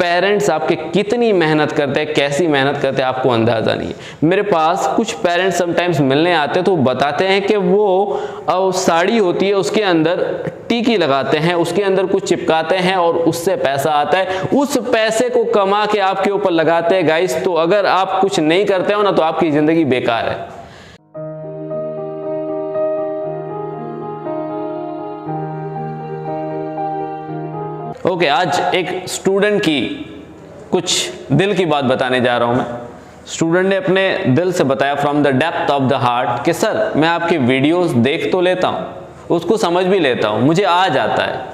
Parents आपके कितनी मेहनत करते हैं, कैसी मेहनत करते हैं, आपको अंदाज़ा नहीं है। मेरे पास कुछ पेरेंट्स समटाइम्स मिलने आते हैं तो बताते हैं कि वो साड़ी होती है उसके अंदर टीकी लगाते हैं, उसके अंदर कुछ चिपकाते हैं और उससे पैसा आता है, उस पैसे को कमा के आपके ऊपर लगाते हैं। गाइस, तो अगर आप कुछ नहीं करते हो ना तो आपकी ज़िंदगी बेकार है। ओके, आज एक स्टूडेंट की कुछ दिल की बात बताने जा रहा हूं मैं। स्टूडेंट ने अपने दिल से बताया from the depth of the heart कि सर मैं आपके वीडियोस देख तो लेता हूं, उसको समझ भी लेता हूं, मुझे आ जाता है,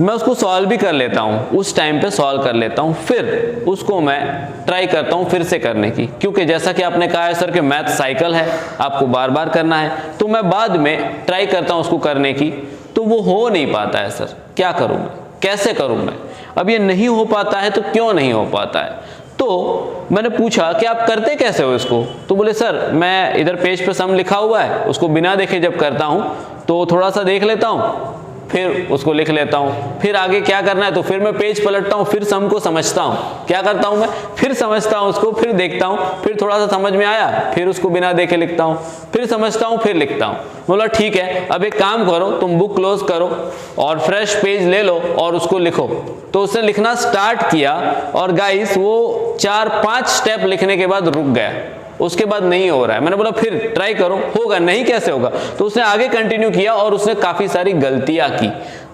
मैं उसको सॉल्व भी कर लेता हूं, उस टाइम पे सॉल्व कर लेता हूं, फिर उसको मैं ट्राई करता हूं फिर से करने की, क्योंकि जैसा कि आपने कहा है सर कि मैथ साइकिल है, आपको बार बार करना है, तो मैं बाद में ट्राई करता हूं उसको करने की, तो वो हो नहीं पाता है। सर क्या करूं मैं, कैसे करूं मैं? अब ये नहीं हो पाता है तो क्यों नहीं हो पाता है? तो मैंने पूछा कि आप करते कैसे हो इसको? तो बोले सर मैं इधर पेज पे सम लिखा हुआ है, उसको बिना देखे जब करता हूं तो थोड़ा सा देख लेता हूं, फिर उसको लिख लेता हूं, फिर आगे क्या करना है तो फिर मैं पेज पलटता हूं, फिर सम को समझता हूं, क्या करता हूं मैं, फिर समझता हूं उसको, फिर देखता हूं, फिर थोड़ा सा समझ में आया, फिर उसको बिना देखे लिखता हूं, फिर समझता हूं, फिर लिखता हूं। बोला ठीक है, अब एक काम करो, तुम बुक क्लोज करो और फ्रेश पेज ले लो और उसको लिखो। तो उसने लिखना स्टार्ट किया और गाइस वो 4-5 स्टेप लिखने के बाद रुक गया, उसके बाद नहीं हो रहा है। मैंने बोला फिर ट्राई करो, होगा नहीं, कैसे होगा? तो उसने आगे कंटिन्यू किया और उसने काफी सारी गलतियां की।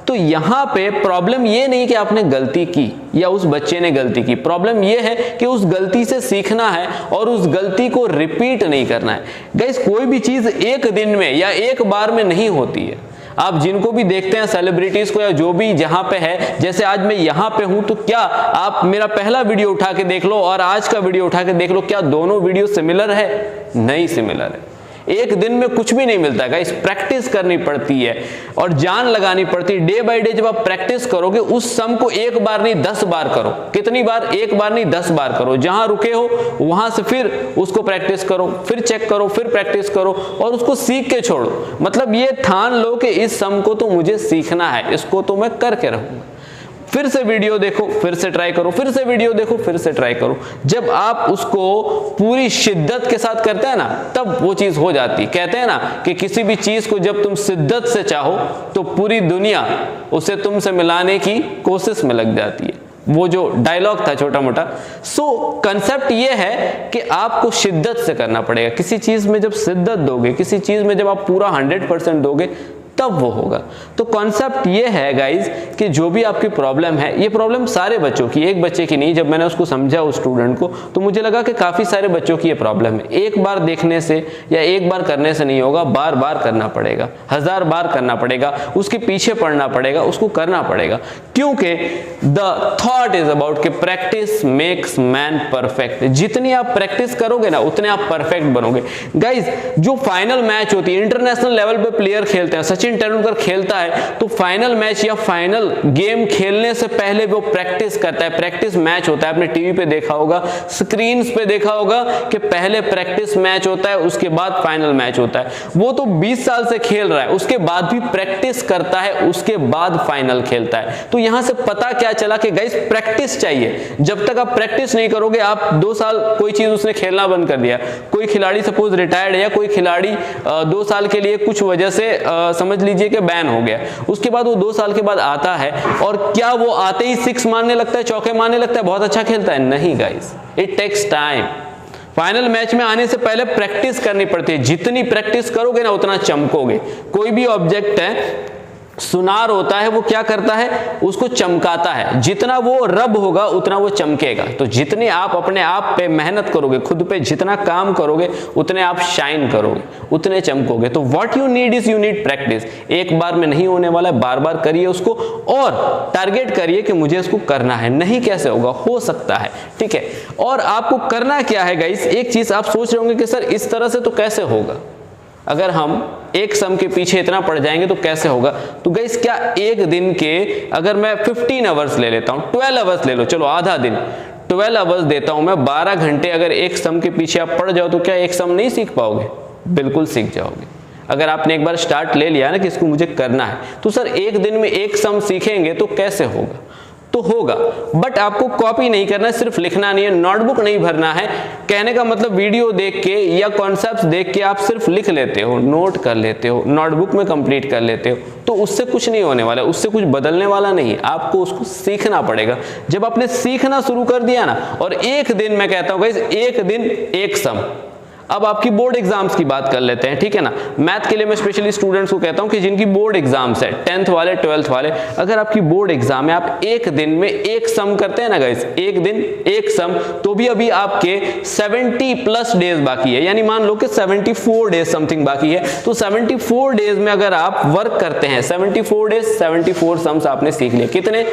तो यहां पे प्रॉब्लम ये नहीं कि आपने गलती की या उस बच्चे ने गलती की, प्रॉब्लम ये है कि उस गलती से सीखना है और उस गलती को रिपीट नहीं करना है। गाइस, कोई भी चीज एक दिन में या एक बार में नहीं होती है। आप जिनको भी देखते हैं सेलिब्रिटीज को या जो भी जहां पे है, जैसे आज मैं यहां पे हूं, तो क्या आप मेरा पहला वीडियो उठा के देख लो और आज का वीडियो उठा के देख लो, क्या दोनों वीडियो सिमिलर है? नहीं सिमिलर है। एक दिन में कुछ भी नहीं मिलता है, इस प्रैक्टिस करनी पड़ती है और जान लगानी पड़ती है। डे बाय डे जब आप प्रैक्टिस करोगे, उस सम को एक बार नहीं 10 बार करो। कितनी बार? एक बार नहीं 10 बार करो। जहां रुके हो वहां से फिर उसको प्रैक्टिस करो, फिर चेक करो, फिर प्रैक्टिस करो और उसको सीख के छोड़ो। मतलब ये ठान लो कि इस सम को तो मुझे सीखना है, इसको तो मैं करके रहूंगा। फिर से वीडियो देखो, फिर से ट्राई करो, फिर से वीडियो देखो, फिर से ट्राई करो। जब आप उसको पूरी शिद्दत के साथ करते हैं ना, तब वो चीज हो जाती है। कहते हैं ना कि किसी भी चीज को जब तुम शिद्दत से चाहो तो पूरी दुनिया उसे तुमसे मिलाने की कोशिश में लग जाती है। वो जो डायलॉग था छोटा मोटा। सो कंसेप्ट ये है कि आपको शिद्दत से करना पड़ेगा। किसी चीज में जब शिद्दत दोगे, किसी चीज में जब आप पूरा 100% दोगे, तब वो होगा। तो कॉन्सेप्ट ये है गाइज कि जो भी आपकी प्रॉब्लम है, ये प्रॉब्लम सारे बच्चों की, एक बच्चे की नहीं। जब मैंने उसको समझा उस स्टूडेंट को, तो मुझे लगा कि काफी सारे बच्चों की ये प्रॉब्लम है। एक बार देखने से या एक बार करने से नहीं होगा, बार बार करना पड़ेगा, 1000 बार करना पड़ेगा, उसके पीछे पड़ना पड़ेगा, उसको करना पड़ेगा। क्योंकि द थॉट इज अबाउट कि प्रैक्टिस मेक्स मैन परफेक्ट। जितनी आप प्रैक्टिस करोगे ना, उतने आप परफेक्ट बनोगे। गाइज, जो फाइनल मैच होती है, इंटरनेशनल लेवल पे प्लेयर खेलते हैं, सचिन तेंदुलकर खेलता है, तो फाइनल मैच या फाइनल गेम खेलने से पहले वो प्रैक्टिस करता है। प्रैक्टिस मैच होता है, आपने टीवी पे देखा होगा, स्क्रीन पे देखा होगा कि पहले प्रैक्टिस मैच होता है, उसके बाद फाइनल मैच होता है। वो तो 20 साल से खेल रहा है, उसके बाद भी प्रैक्टिस करता है, उसके बाद फाइनल खेलता है। तो यहां से पता क्या चला कि गाइस प्रैक्टिस चाहिए। जब तक आप प्रैक्टिस नहीं करोगे, आप 2 साल कोई चीज उसने खेलना बंद कर दिया, कोई खिलाड़ी सपोज रिटायर्ड है या कोई खिलाड़ी 2 साल के लिए कुछ वजह से समझ लीजिए कि बैन हो गया, उसके बाद वो 2 साल के बाद आता है और क्या वो आते ही 6 मारने लगता है, चौके मारने लगता है, बहुत अच्छा खेलता है? नहीं guys, it takes time. Final match में आने से पहले प्रैक्टिस करनी पड़ती है। जितनी प्रैक्टिस करोगे ना, उतना चमकोगे। कोई भी ऑब्जेक्ट है, सुनार होता है, वो क्या करता है, उसको चमकाता है। जितना वो रब होगा उतना वो चमकेगा। तो जितनी आप अपने आप पे मेहनत करोगे, खुद पे जितना काम करोगे, उतने आप शाइन करोगे, उतने चमकोगे। तो what you need is, you need practice. एक बार में नहीं होने वाला है, बार बार करिए उसको और टारगेट करिए कि मुझे इसको करना है। नहीं कैसे होगा, हो सकता है, ठीक है। और आपको करना क्या है गाइस, एक चीज आप सोच रहे होंगे कि सर इस तरह से तो कैसे होगा, अगर हम एक सम के पीछे इतना पड़ जाएंगे तो कैसे होगा? तो गाइस, क्या एक दिन के अगर मैं 15 आवर्स ले लेता हूं, 12 आवर्स ले लो, चलो आधा दिन, 12 आवर्स देता हूं मैं, 12 घंटे अगर एक सम के पीछे आप पड़ जाओ तो क्या एक सम नहीं सीख पाओगे? बिल्कुल सीख जाओगे। अगर आपने एक बार स्टार्ट ले लिया ना कि इसको मुझे करना है, तो सर एक दिन में एक सम सीखेंगे तो कैसे होगा? तो होगा, बट आपको कॉपी नहीं करना है, सिर्फ लिखना नहीं है, नोटबुक नहीं भरना है। कहने का मतलब वीडियो देख के या कॉन्सेप्ट्स देख के आप सिर्फ लिख लेते हो, नोट कर लेते हो, नोटबुक में कंप्लीट कर लेते हो, तो उससे कुछ नहीं होने वाला, उससे कुछ बदलने वाला नहीं। आपको उसको सीखना पड़ेगा। जब आपने सीखना शुरू कर दिया ना, और एक दिन, मैं कहता हूँ गाइस, एक दिन एक सम। अब आपकी बोर्ड एग्जाम्स की बात कर लेते हैं, ठीक है ना। मैथ के लिए मैं स्पेशली स्टूडेंट्स को कहता हूं कि जिनकी बोर्ड एग्जाम्स है, 10th वाले 12th वाले, अगर आपकी बोर्ड एग्जाम है, आप एक दिन में एक सम करते हैं ना गाइस, एक दिन एक सम, तो भी अभी आपके 70+ डेज बाकी है, यानी मान लो कि 74 डेज समथिंग बाकी है। तो 74 डेज में अगर आप वर्क करते हैं, 74 डेज 74 सम्स आपने सीख लिए। कितने?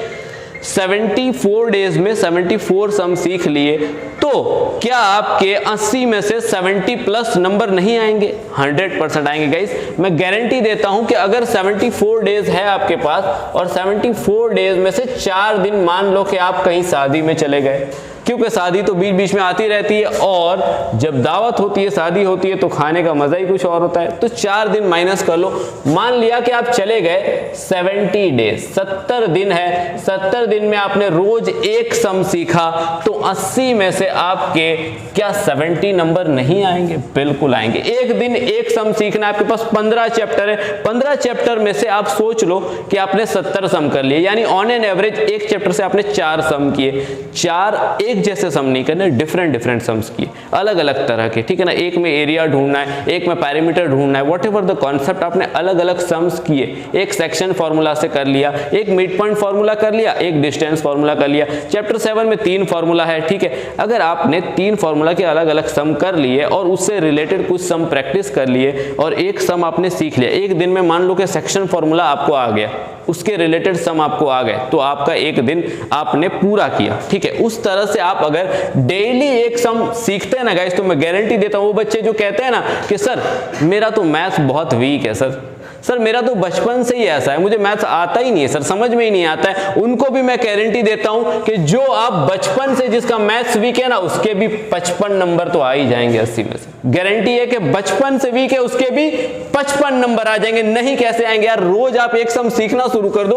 74 डेज में 74 सम सीख लिए, तो क्या आपके 80 में से 70+ नंबर नहीं आएंगे? 100% आएंगे गाइस। मैं गारंटी देता हूं कि अगर 74 डेज है आपके पास और 74 डेज में से 4 दिन मान लो कि आप कहीं शादी में चले गए, क्योंकि शादी तो बीच बीच में आती रहती है, और जब दावत होती है, शादी होती है, तो खाने का मजा ही कुछ और होता है। तो 4 दिन माइनस कर लो, मान लिया कि आप चले गए 70 डेज, 70 दिन है, 70 दिन में आपने रोज एक सम सीखा, तो 80 में से आपके क्या 70 नंबर नहीं आएंगे? बिल्कुल आएंगे। एक दिन एक सम सीखना, आपके पास 15 चैप्टर है, 15 चैप्टर में से आप सोच लो कि आपने 70 सम कर लिए, यानी ऑन एन एवरेज एक चैप्टर से आपने 4 सम किए। 4 एक जैसे सम नहीं करने, डिफरेंट सम्स किए, अलग अलग तरह के, ठीक है ना। एक में एरिया ढूंढना है, एक में पैरामीटर ढूंढना है, व्हाट एवर द कॉन्सेप्ट, आपने अलग अलग सम्स किए। एक सेक्शन फॉर्मूला से कर लिया, एक मिड पॉइंट फॉर्मूला कर लिया, एक डिस्टेंस फॉर्मूला कर लिया। चैप्टर 7 में 3 फॉर्मूला है, ठीक है। अगर आपने 3 फॉर्मूला के अलग अलग सम कर लिए और उससे रिलेटेड कुछ सम प्रैक्टिस कर लिए और एक सम आपने सीख लिया, एक दिन में मान लो कि सेक्शन फॉर्मूला आपको आ गया, उसके रिलेटेड सम आपको आ गए, तो आपका एक दिन आपने पूरा किया, ठीक है। उस तरह से आप अगर डेली एक सम सीखते हैं ना गाइस, तो मैं गारंटी देता हूं वो बच्चे जो कहते हैं ना कि सर मेरा तो मैथ्स बहुत वीक है, सर मेरा तो बचपन से ही ऐसा है, मुझे मैथ्स आता ही नहीं है सर, समझ में ही नहीं आता है, उनको भी मैं गारंटी देता हूं कि जो आप बचपन से जिसका मैथ्स वीक है ना, उसके भी 55 नंबर तो आ ही जाएंगे 80 में से। गारंटी है कि बचपन से वीक है उसके भी 55 नंबर आ जाएंगे। नहीं कैसे आएंगे यार? रोज आप एक सम सीखना शुरू कर दो,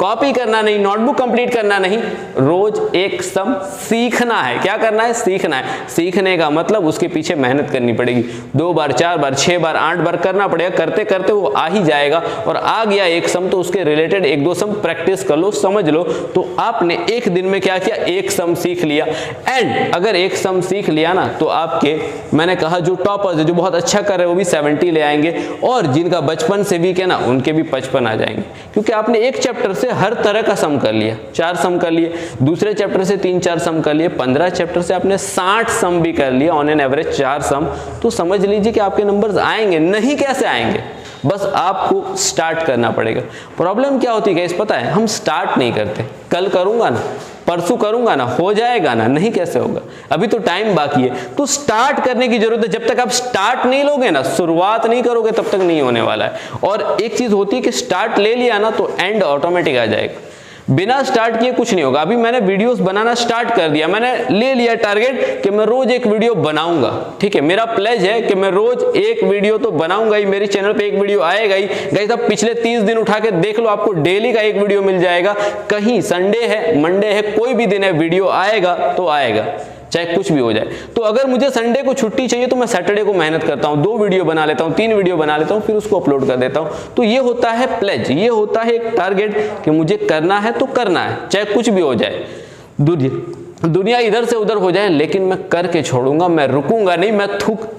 कॉपी करना नहीं, नोटबुक कंप्लीट करना नहीं, रोज एक सम सीखना है। क्या करना है? सीखना है। सीखने का मतलब उसके पीछे मेहनत करनी पड़ेगी, 2 बार 4 बार 6 बार 8 बार करना पड़ेगा, करते करते वो आ ही जाएगा। और आ गया एक सम तो उसके रिलेटेड 1-2 सम प्रैक्टिस कर लो, समझ लो, तो आपने एक दिन में क्या किया? एक सम सीख लिया। एंड अगर एक सम सीख लिया ना, तो आपके, मैंने कहा जो टॉपर्स है, जो बहुत अच्छा कर रहे हैं, वो भी 70 ले आएंगे, और जिनका बचपन से वीक है ना, उनके भी 55 आ जाएंगे, क्योंकि आपने एक चैप्टर से हर तरह का सम कर लिया। 4 सम कर लिए, दूसरे चैप्टर से 3-4 सम कर लिए, 15 चैप्टर से आपने 60 सम भी कर लिया, ऑन एन एवरेज 4 सम, तो समझ लीजिए कि आपके नंबर्स आएंगे। नहीं कैसे आएंगे? बस आपको स्टार्ट करना पड़ेगा। प्रॉब्लम क्या होती है गाइस पता है? हम स्टार्ट नहीं करते। कल करूंगा ना, परसों करूंगा ना, हो जाएगा ना, नहीं कैसे होगा? अभी तो टाइम बाकी है, तो स्टार्ट करने की जरूरत है। जब तक आप स्टार्ट नहीं लोगे ना, शुरुआत नहीं करोगे, तब तक नहीं होने वाला है। और एक चीज होती है कि स्टार्ट ले लिया ना, तो एंड ऑटोमेटिक आ जाएगा। बिना स्टार्ट किए कुछ नहीं होगा। अभी मैंने वीडियोस बनाना स्टार्ट कर दिया, मैंने ले लिया टारगेट कि मैं रोज एक वीडियो बनाऊंगा, ठीक है। मेरा प्लेज है कि मैं रोज एक वीडियो तो बनाऊंगा ही, मेरे चैनल पे एक वीडियो आएगा ही। गाइस आप पिछले 30 दिन उठा के देख लो, आपको डेली का एक वीडियो मिल जाएगा। कहीं संडे है, मंडे है, कोई भी दिन है, वीडियो आएगा तो आएगा, चाहे कुछ भी हो जाए। तो अगर मुझे संडे को छुट्टी चाहिए तो मैं सैटरडे को मेहनत करता हूं, 2 वीडियो बना लेता हूं, 3 वीडियो बना लेता हूं, फिर उसको अपलोड कर देता हूं। तो ये होता है प्लेज, ये होता है एक टारगेट कि मुझे करना है तो करना है, चाहे कुछ भी हो जाए, दुनिया इधर से उधर हो जाए, लेकिन मैं करके छोड़ूंगा, मैं रुकूंगा नहीं, मैं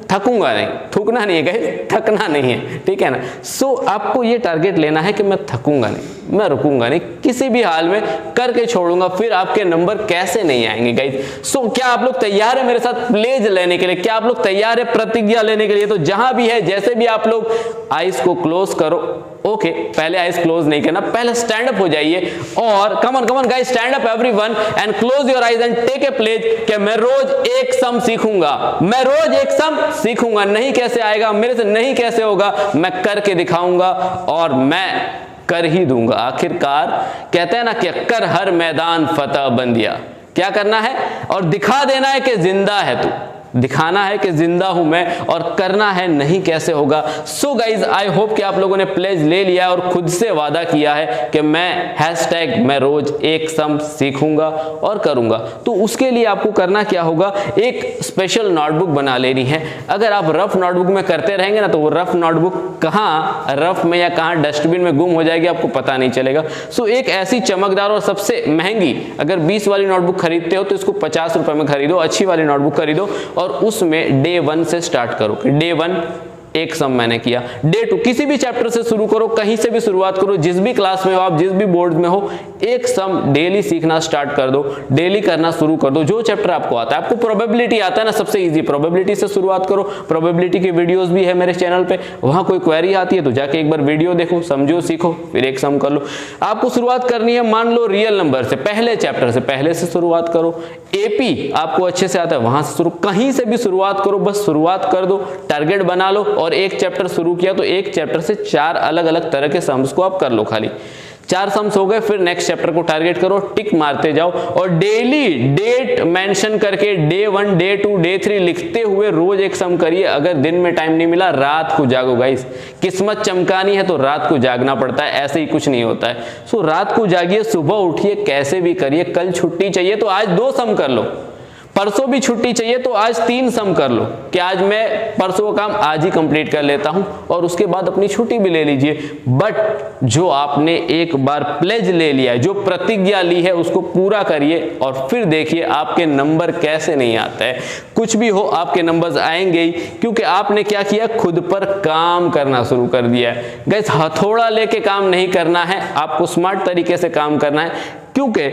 थकूंगा नहीं। थूकना नहीं है गाइस, थकना नहीं है, ठीक है ना। सो आपको ये टारगेट लेना है कि मैं थकूंगा नहीं, मैं रुकूंगा नहीं, किसी भी हाल में करके छोड़ूंगा। फिर आपके नंबर कैसे नहीं आएंगे गाइस? सो क्या आप लोग तैयार है मेरे साथ प्लेज लेने के लिए? क्या आप लोग तैयार है प्रतिज्ञा लेने के लिए? तो जहां भी है, जैसे भी आप लोग आईज को क्लोज करो, ओके, पहले आईज क्लोज नहीं करना, पहले स्टैंड अप हो जाइए और come on guys, stand up everyone and close your eyes and take a pledge कि मैं रोज एक सम सीखूंगा, मैं रोज एक सम सीखूंगा। नहीं कैसे आएगा मेरे से, नहीं कैसे होगा, मैं करके दिखाऊंगा और मैं कर ही दूंगा। आखिरकार कहते हैं ना कि कर हर मैदान फतह बंदिया, क्या करना है? और दिखा देना है कि जिंदा है तू, दिखाना है कि जिंदा हूं मैं, और करना है नहीं कैसे होगा। सो गाइज आई होप कि आप लोगों ने प्लेज ले लिया और खुद से वादा किया है कि मैं रोज एक सम सीखूंगा और करूंगा। तो उसके लिए आपको करना क्या होगा, एक स्पेशल नोटबुक बना लेनी है। अगर आप रफ नोटबुक में करते रहेंगे ना तो वो रफ नोटबुक कहाँ रफ में या कहाँ डस्टबिन में गुम हो जाएगी, आपको पता नहीं चलेगा। सो एक ऐसी चमकदार और सबसे महंगी, अगर 20 वाली नोटबुक खरीदते हो तो इसको 50 रुपए में खरीदो, अच्छी वाली नोटबुक खरीदो और उसमें डे 1 से स्टार्ट करो। डे 1 एक सम मैंने किया, डे 2 किसी भी चैप्टर से शुरू करो, कहीं से भी शुरुआत करो, जिस भी क्लास में हो आप, जिस भी बोर्ड में हो, एक सम डेली सीखना स्टार्ट कर दो, डेली करना शुरू कर दो। जो चैप्टर आपको आता है, आपको प्रोबेबिलिटी आता है ना, सबसे इजी प्रोबेबिलिटी से शुरुआत करो। प्रोबेबिलिटी की वीडियोस भी है मेरे चैनल पे, वहां कोई क्वेरी आती है तो जाके एक बार वीडियो देखो, समझो, सीखो, फिर एक सम कर लो। आपको शुरुआत करनी है, मान लो रियल नंबर से, पहले चैप्टर से, पहले से शुरुआत करो। एपी आपको अच्छे से आता है, वहां से शुरू, कहीं से भी शुरुआत करो, बस शुरुआत कर दो, टारगेट बना लो। और एक चैप्टर शुरू किया तो एक चैप्टर से 4 अलग अलग तरह के सम्स को आप कर लो, खाली 4 सम्स हो गए, फिर नेक्स्ट चैप्टर को टारगेट करो, टिक मारते जाओ और डेली डेट मेंशन करके डे 1, डे 2, डे 3 लिखते हुए रोज एक सम करिए। अगर दिन में टाइम नहीं मिला, रात को जागो गाइस, किस्मत चमकानी है तो रात को जागना पड़ता है, ऐसे ही कुछ नहीं होता है। सो रात को जागिए, सुबह उठिए, कैसे भी करिए। कल छुट्टी चाहिए तो आज 2 सम कर लो, परसों भी छुट्टी चाहिए तो आज 3 सम कर लो कि आज मैं परसों का काम आज ही कंप्लीट कर लेता हूं और उसके बाद अपनी छुट्टी भी ले लीजिए। बट जो आपने एक बार प्लेज ले लिया है, जो प्रतिज्ञा ली है, उसको पूरा करिए और फिर देखिए आपके नंबर कैसे नहीं आते हैं। कुछ भी हो, आपके नंबर्स आएंगे ही, क्योंकि आपने क्या किया, खुद पर काम करना शुरू कर दिया है। गाइस, हथौड़ा लेके काम नहीं करना है, आपको स्मार्ट तरीके से काम करना है, क्योंकि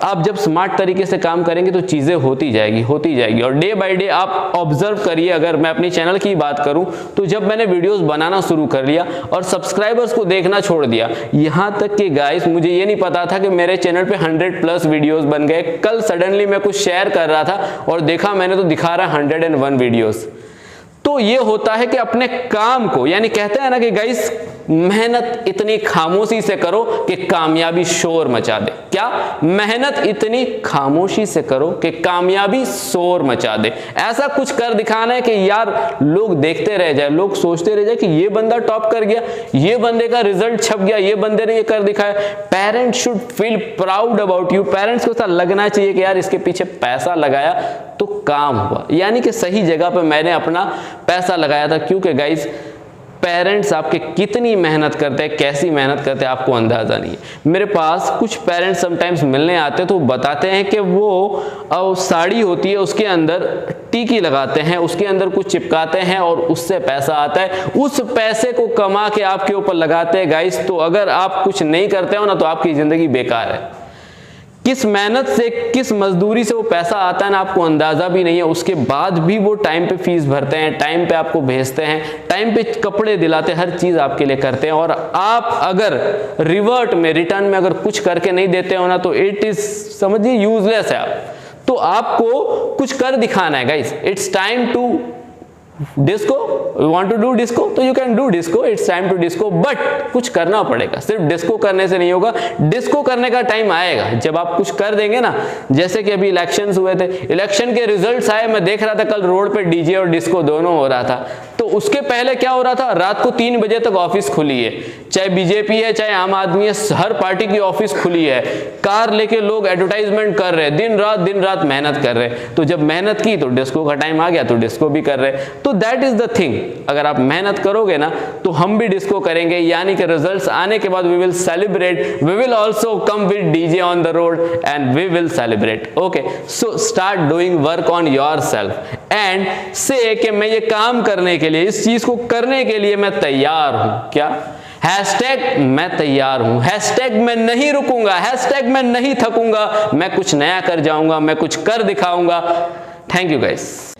आप जब स्मार्ट तरीके से काम करेंगे तो चीजें होती जाएगी। और डे बाय डे आप ऑब्जर्व करिए। अगर मैं अपनी चैनल की बात करूं तो जब मैंने वीडियोस बनाना शुरू कर लिया और सब्सक्राइबर्स को देखना छोड़ दिया, यहां तक कि गाइस मुझे ये नहीं पता था कि मेरे चैनल पे 100+ वीडियोस बन गए। कल सडनली मैं कुछ शेयर कर रहा था और देखा मैंने तो दिखा रहा 101 वीडियोस। तो ये होता है कि अपने काम को, यानी कहते हैं ना कि गाइस, मेहनत इतनी खामोशी से करो कि कामयाबी शोर मचा दे। क्या? मेहनत इतनी खामोशी से करो कि कामयाबी शोर मचा दे। ऐसा कुछ कर दिखाना है कि यार लोग देखते रह जाए, लोग सोचते रह जाए कि ये बंदा टॉप कर गया, ये बंदे का रिजल्ट छप गया, ये बंदे ने ये कर दिखाया। Parents should feel proud about you. Parents को ऐसा लगना चाहिए कि यार इसके पीछे पैसा लगाया तो काम हुआ, यानी कि सही जगह पे मैंने अपना पैसा लगाया था। क्योंकि गाइस, पेरेंट्स आपके कितनी मेहनत करते हैं, कैसी मेहनत करते हैं, आपको अंदाजा नहीं है। मेरे पास कुछ पेरेंट्स समटाइम्स मिलने आते हैं तो बताते हैं कि वो साड़ी होती है, उसके अंदर टिकी लगाते हैं, उसके अंदर कुछ चिपकाते हैं और उससे पैसा आता है। उस पैसे को कमा के आपके ऊपर लगाते हैं गाइस। तो अगर आप कुछ नहीं करते हो ना तो आपकी जिंदगी बेकार है। किस मेहनत से, किस मजदूरी से वो पैसा आता है ना, आपको अंदाजा भी नहीं है। उसके बाद भी वो टाइम पे फीस भरते हैं, टाइम पे आपको भेजते हैं, टाइम पे कपड़े दिलाते हैं, हर चीज आपके लिए करते हैं। और आप अगर रिटर्न में अगर कुछ करके नहीं देते हो ना तो इट इज, समझिए, यूजलेस है आप। तो आपको कुछ कर दिखाना है guys. It's time to disco, you want to do disco तो you can do disco, it's time to disco. But कुछ करना पड़ेगा, सिर्फ डिस्को करने से नहीं होगा। डिस्को करने का टाइम आएगा जब आप कुछ कर देंगे ना। जैसे कि अभी इलेक्शंस हुए थे, इलेक्शन के रिजल्ट्स आए, मैं देख रहा था कल रोड पे डीजे और डिस्को दोनों हो रहा था। तो उसके पहले क्या हो रहा था, रात को 3 बजे तक ऑफिस खुली है, चाहे बीजेपी है चाहे आम आदमी है, हर पार्टी की ऑफिस खुली है। कार लेके लोग एडवर्टाइजमेंट कर रहे हैं, दिन रात मेहनत कर रहे हैं। तो जब मेहनत की तो डिस्को का टाइम आ गया तो डिस्को भी कर रहे हैं। तो दैट इज द थिंग, अगर आप मेहनत करोगे ना तो हम भी डिस्को करेंगे, यानी कि रिजल्ट्स आने के बाद we will celebrate, we will also come with DJ on the road and we will celebrate. Okay, so start doing work on yourself and say कि मैं ये काम करने के लिए, इस चीज को करने के लिए मैं तैयार हूं। क्या? हैशटैग मैं तैयार हूं, हैशटैग मैं नहीं रुकूंगा, हैशटैग मैं नहीं थकूंगा, मैं कुछ नया कर जाऊंगा, मैं कुछ कर दिखाऊंगा। Thank you guys.